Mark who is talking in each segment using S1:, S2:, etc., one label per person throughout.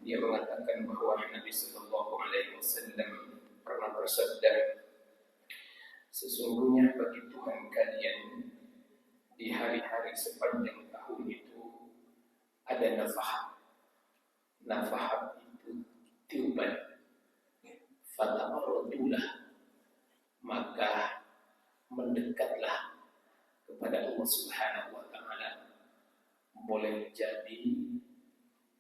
S1: Dia mengatakan bahwa Nabi Sallallahu Alaihi Wasallam pernah bersabda, sesungguhnya bagi Tuhan kalian di hari-hari sepanjang tahun itu ada nafahat. Nafahat itu tiupan. Fataqarrabulah, maka mendekatlah kepada Allah Subhanahu wa taala. Boleh jadi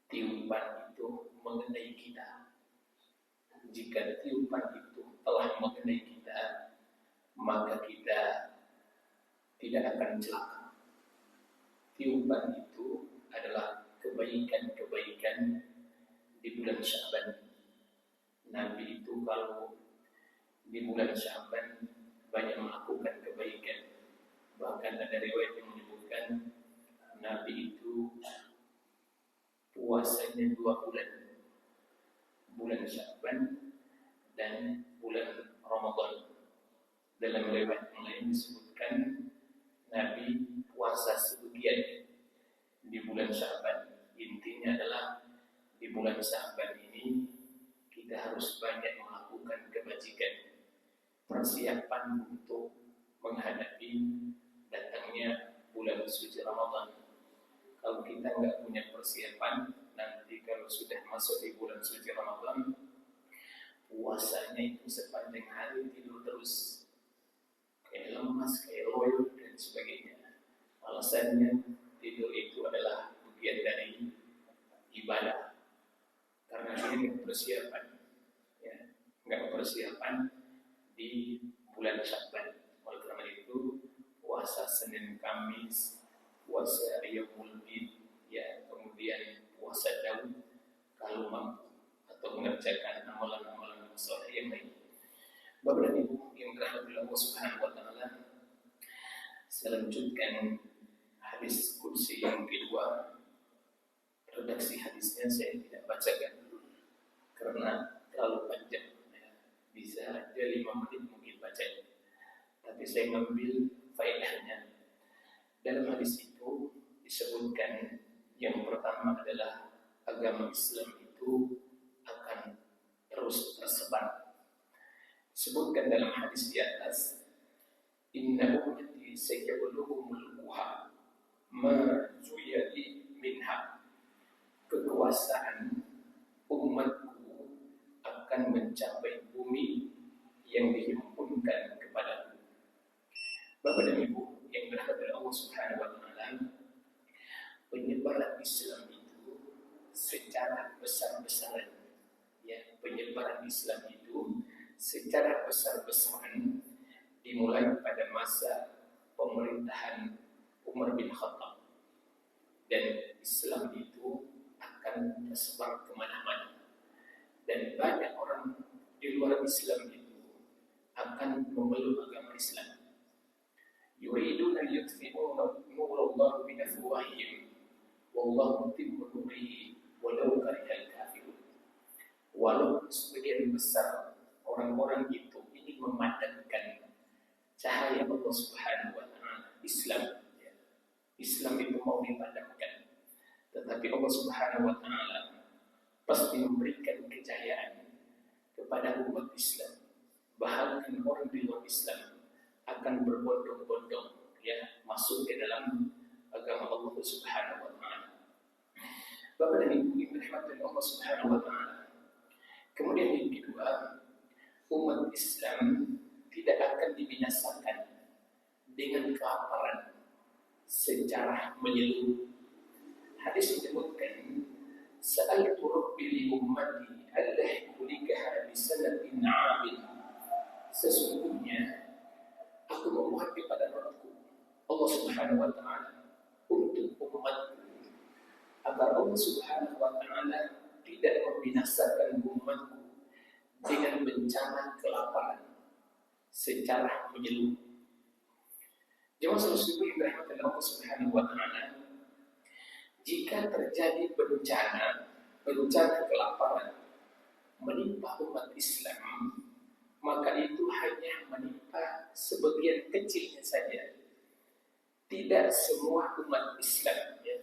S1: tiupan itu mengenai kita. Jika tiupan itu telah mengenai kita, maka kita tidak akan celaka. Tiupan itu adalah kebaikan-kebaikan di bulan Sya'ban. Nabi itu kalau di bulan Sya'ban banyak melakukan kebaikan. Bahkan ada riwayat yang menyebutkan Nabi itu puasanya 2 bulan, bulan Sya'ban dan bulan Ramadan. Dalam riwayat yang lain disebutkan Nabi puasa sebagian di bulan Sya'ban. Intinya adalah di bulan Sya'ban ini kita harus banyak melakukan kebajikan, persiapan untuk menghadapi datangnya bulan suci Ramadan. Kalau kita nggak punya persiapan, nanti kalau sudah masuk di bulan suci Ramadan, puasanya itu sepanjang hari tidur terus, kayak lemas, kayak loyo dan sebagainya. Alasannya tidur itu adalah bagian dari ibadah, karena dia nggak persiapan, ya, nggak persiapan di bulan Sya'ban. Oleh karena itu, puasa Senin Kamis, puasa Yaumul Bid, ya, kemudian puasa Daud kalau mampu, atau mengerjakan amalan-amalan soleh yang lain. Bapak dan Ibu yang dirahmati Allah Subhanahu wa taala, saya lanjutkan hadis kursi yang kedua. Redaksi hadisnya saya tidak bacakan karena terlalu panjang, ya. Bisa aja 5 menit mungkin bacanya, tapi saya mengambil faedahnya. Dalam hadis itu disebutkan yang pertama adalah agama Islam itu akan terus tersebar. Disebutkan dalam hadis di atas, inna ummati sayablughu mulkuha ma zuyadi minha. Kekuasaan umatku akan mencapai bumi yang dihimpunkan kepadaku. Bapak dan Ibu yang dirahmati Allah Subhanahu wa taala, penyebaran Islam itu secara besar-besaran, ya, penyebaran Islam itu secara besar-besaran dimulai pada masa pemerintahan Umar bin Khattab, dan Islam itu akan tersebar kemana-mana, dan banyak orang di luar Islam itu akan memeluk agama Islam. Yuriduna yutfi'u nurallahi bi afwahihim wallahu mutimmu nurihi walau karihal kafirun. Walaupun sebagian besar orang-orang itu ingin memadamkan cahaya Allah Subhanahu wa taala, Islam, ya. Islam itu mau dipadamkan, tetapi Allah Subhanahu wa taala pasti memberikan kejayaan kepada umat Islam. Bahkan orang di luar Islam akan berbondong-bondong, ya, masuk ke dalam agama Allah Subhanahu wa taala. Bapak dan Ibu yang dirahmati Allah Subhanahu wa taala. Kemudian yang kedua, umat Islam tidak akan dibinasakan dengan kelaparan secara menyeluruh. Hadis menyebutkan, sa'altu rabbi li ummati alla yuhlikaha bi sanatin 'amin. Sesungguhnya aku memohon kepada Rabbku Allah Subhanahu wa taala untuk umatku agar Allah Subhanahu wa taala tidak membinasakan umatku dengan bencana kelaparan secara menyeluruh. Jemaah sekalian yang dirahmati Allah Subhanahu wa taala, jika terjadi bencana kelaparan menimpa umat Islam, maka itu hanya menimpa sebagian kecilnya saja. Tidak semua umat Islam, ya.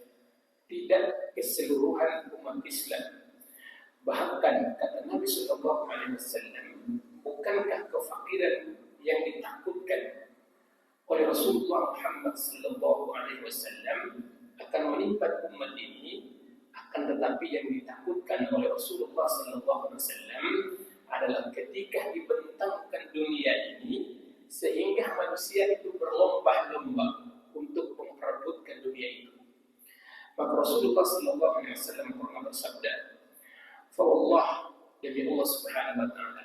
S1: Tidak keseluruhan umat Islam. Bahkan kata Nabi Sallallahu Alaihi Wasallam, bukankah kefakiran yang ditakutkan oleh Rasulullah Muhammad Sallallahu Alaihi Wasallam akan menimpa umat ini, akan tetapi yang ditakutkan oleh Rasulullah Sallallahu Alaihi Wasallam adalah ketika dibentangkan dunia ini sehingga manusia itu berlomba-lomba untuk memperebutkan dunia itu. Maka Rasulullah Sallallahu Alaihi Wasallam pernah bersabda, "Fawallah, demi Allah Subhanahu Wa Taala,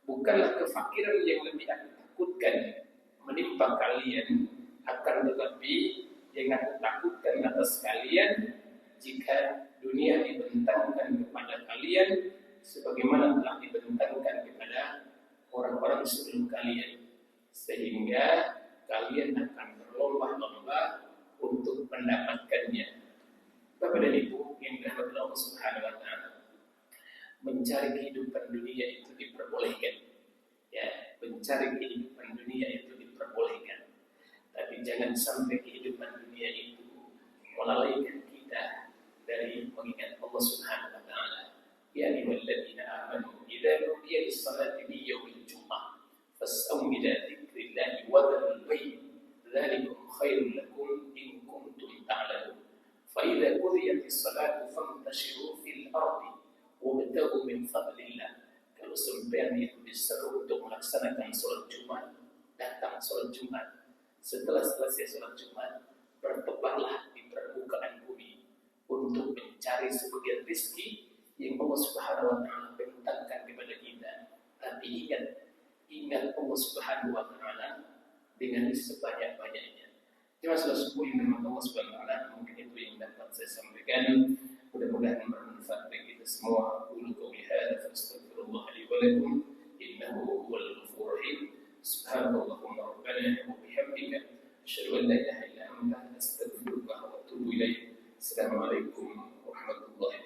S1: bukanlah kefakiran yang lebih aku takutkan menimpa kalian, akan tetapi yang aku takutkan atas kalian jika dunia dibentangkan kepada kalian sebagaimana telah dibentangkan kepada orang-orang sebelum kalian, sehingga kalian akan berlomba-lomba untuk mendapatkannya." Bapak dan Ibu yang dirahmati Allah Subhanahu Wa Taala, mencari kehidupan dunia itu diperbolehkan, ya, mencari kehidupan dunia itu diperbolehkan, tapi jangan sampai kehidupan dunia itu melalaikan kita dari mengingat Allah Subhanahu Wa Taala. Ya ayyuhalladzina amanu idza nudiya lis-salati min yaumil jumu'ah fas'au ila dzikrillahi wa dharul bay', dzalikum khairul lakum in kuntum ta'lamun. Fa idza qudiyatis salatu fantashiru fil ardi wabtaghu min fadlillah. Kalau sampean itu diseru untuk melaksanakan sholat Jumat, datang sholat Jumat. Setelah selesai sholat Jumat, bertebarlah di permukaan bumi untuk mencari sebagian rezeki yang Allah Subhanahu Wa Taala bentangkan kepada kita. Tapi ingat Allah Subhanahu Wa Taala dengan sebanyak-banyaknya. Jemaah subuh yang dirahmati Allah Subhanahu Wa Taala, mungkin itu yang dapat saya sampaikan. Mudah-mudahan bermanfaat bagi kita semua. Qul qawli hadza fastaghfirullah li wa lakum innahu huwal ghafurur rahim. Subhanallahumma rabbana wa bihamdika asyhadu an la ilaha illa anta astaghfiruka wa atubu ilaik. Assalamualaikum warahmatullahi wabarakatuh.